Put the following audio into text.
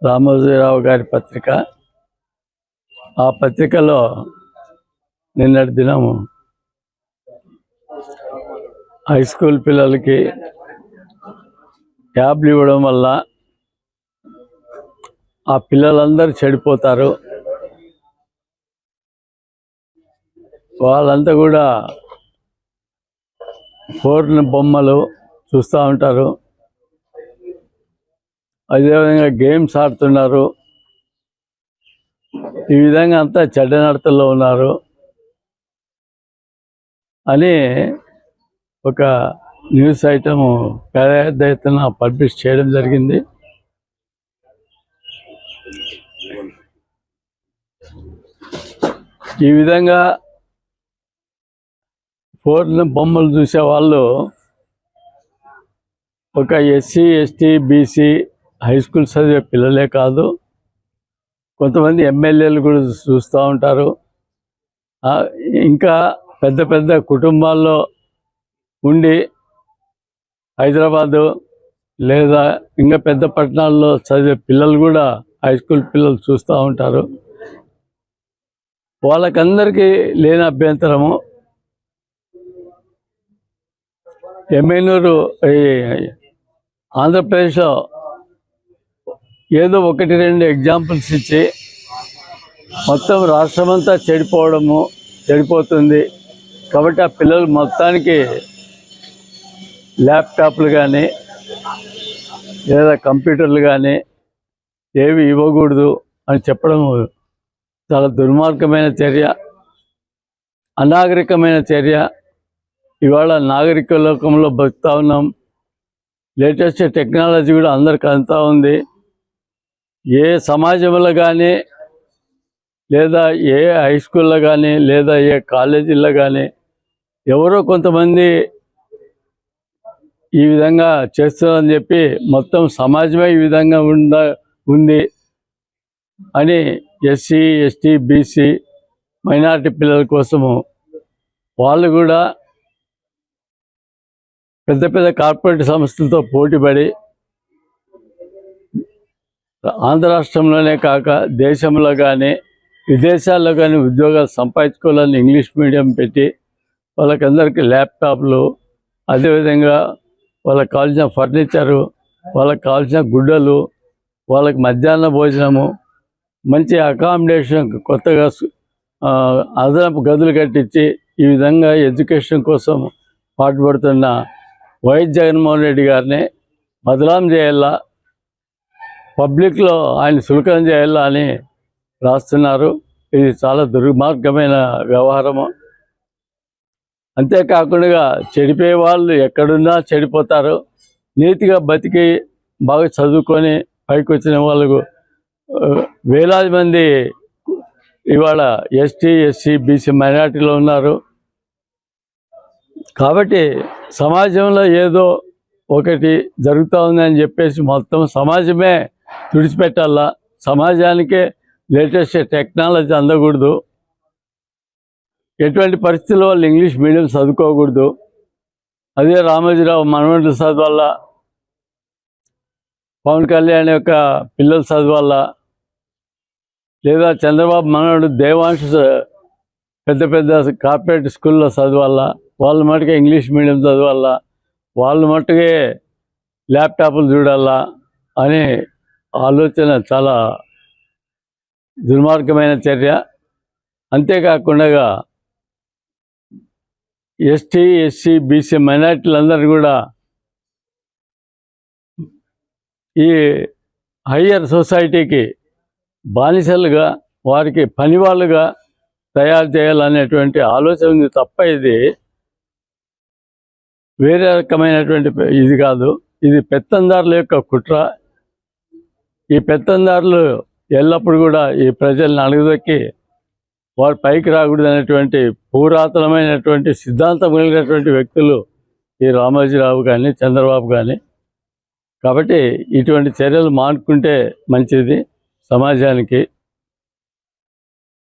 రామోజీరావు గారి పత్రిక. ఆ పత్రికలో నిన్నటి దినము హై స్కూల్ పిల్లలకి ట్యాబ్లు ఇవ్వడం వల్ల ఆ పిల్లలందరూ చెడిపోతారు. వాళ్ళంతా కూడా ఫోర్న్ బొమ్మలు చూస్తూ ఉంటారు. అదేవిధంగా గేమ్స్ ఆడుతున్నారు. ఈ విధంగా అంతా చెడ్డ నడతల్లో ఉన్నారు అని ఒక న్యూస్ ఐటమ్ పెద్ద ఎత్తున పబ్లిష్ చేయడం జరిగింది. ఈ విధంగా ఫోర్న్ బొమ్మలు చూసే వాళ్ళు ఒక SC, ST, BC high school చదివే పిల్లలే కాదు, కొంతమంది ఎమ్మెల్యేలు కూడా చూస్తూ ఉంటారు. ఇంకా పెద్ద పెద్ద కుటుంబాల్లో ఉండి హైదరాబాదు లేదా ఇంకా పెద్ద పట్టణాల్లో చదివే పిల్లలు కూడా హై స్కూల్ పిల్లలు చూస్తూ ఉంటారు. వాళ్ళకందరికీ లేని అభ్యంతరము ఎమ్మెల్యేలు ఆంధ్రప్రదేశ్లో ఏదో 1-2 ఎగ్జాంపుల్స్ ఇచ్చి మొత్తం రాష్ట్రమంతా చెడిపోతుంది. కాబట్టి ఆ పిల్లలు మొత్తానికి ల్యాప్టాప్లు కానీ లేదా కంప్యూటర్లు కానీ ఏవి ఇవ్వకూడదు అని చెప్పడం చాలా దుర్మార్గమైన చర్య, అనాగరికమైన చర్య. ఇవాళ నాగరిక లోకంలో బతుకుతా ఉన్నాం. లేటెస్ట్ టెక్నాలజీ కూడా అందరికి అందుతూ ఉంది. ఏ సమాజంలో కానీ లేదా ఏ హై స్కూల్లో కానీ లేదా ఏ కాలేజీల్లో కానీ ఎవరో కొంతమంది ఈ విధంగా చేస్తున్నారని చెప్పి మొత్తం సమాజమే ఈ విధంగా ఉంది అని ఎస్సీ, ఎస్టీ, బీసీ మైనారిటీ పిల్లల కోసము వాళ్ళు కూడా పెద్ద పెద్ద కార్పొరేట్ సంస్థలతో పోటీపడి ఆంధ్ర రాష్ట్రంలోనే కాక దేశంలో కానీ విదేశాల్లో కానీ ఉద్యోగాలు సంపాదించుకోవాలని ఇంగ్లీష్ మీడియం పెట్టి వాళ్ళకందరికీ ల్యాప్టాప్లు, అదేవిధంగా వాళ్ళకి కావాల్సిన ఫర్నిచరు, వాళ్ళకి కావాల్సిన గుడ్డలు, వాళ్ళకి మధ్యాహ్న భోజనము, మంచి అకామిడేషన్, కొత్తగా అదనపు గదులు కట్టించి ఈ విధంగా ఎడ్యుకేషన్ కోసం పాటుపడుతున్న వైఎస్ జగన్మోహన్ రెడ్డి గారిని బదలాం చేయాలా, పబ్లిక్లో ఆయన సులకం చేయాలా అని రాస్తున్నారు. ఇది చాలా దుర్మార్గమైన వ్యవహారము. అంతేకాకుండా చెడిపోయే వాళ్ళు ఎక్కడున్నా చెడిపోతారు. నీతిగా బతికి బాగా చదువుకొని పైకి వచ్చిన వాళ్ళకు వేలాది మంది ఇవాళ ఎస్టీ, ఎస్సీ, బీసీ మైనారిటీలో ఉన్నారు. కాబట్టి సమాజంలో ఏదో ఒకటి జరుగుతూ ఉందని చెప్పేసి మొత్తం సమాజమే తుడిచిపెట్టాలా. సమాజానికే లేటెస్ట్ టెక్నాలజీ అందకూడదు. ఎటువంటి పరిస్థితుల్లో వాళ్ళు ఇంగ్లీష్ మీడియం చదువుకోకూడదు. అదే రామోజీరావు మనవడు చదవాలా, పవన్ కళ్యాణ్ యొక్క పిల్లలు చదవాలా, లేదా చంద్రబాబు మనవడు దేవాంశ పెద్ద పెద్ద కార్పొరేట్ స్కూల్లో చదవాలా, వాళ్ళ మటుకే ఇంగ్లీష్ మీడియం చదవాలా, వాళ్ళ మట్టుకే ల్యాప్టాప్లు చూడాలా అనే ఆలోచన చాలా దుర్మార్గమైన చర్య. అంతేకాకుండా ఎస్టీ, ఎస్సీ, బీసీ మైనారిటీలందరూ కూడా ఈ హయ్యర్ సొసైటీకి బానిసలుగా, వారికి పనివాళ్ళుగా తయారు చేయాలనేటువంటి ఆలోచన ఉంది తప్ప ఇది వేరే రకమైనటువంటి ఇది కాదు. ఇది పెత్తందారుల యొక్క కుట్ర. ఈ పెత్తందారులు ఎల్లప్పుడూ కూడా ఈ ప్రజల్ని అణగదొక్కి వారు పైకి రాకూడదు అనేటువంటి పురాతనమైనటువంటి సిద్ధాంతం కలిగినటువంటి వ్యక్తులు ఈ రామోజీరావు కానీ చంద్రబాబు కానీ. కాబట్టి ఇటువంటి చర్యలు మానుకుంటే మంచిది సమాజానికి.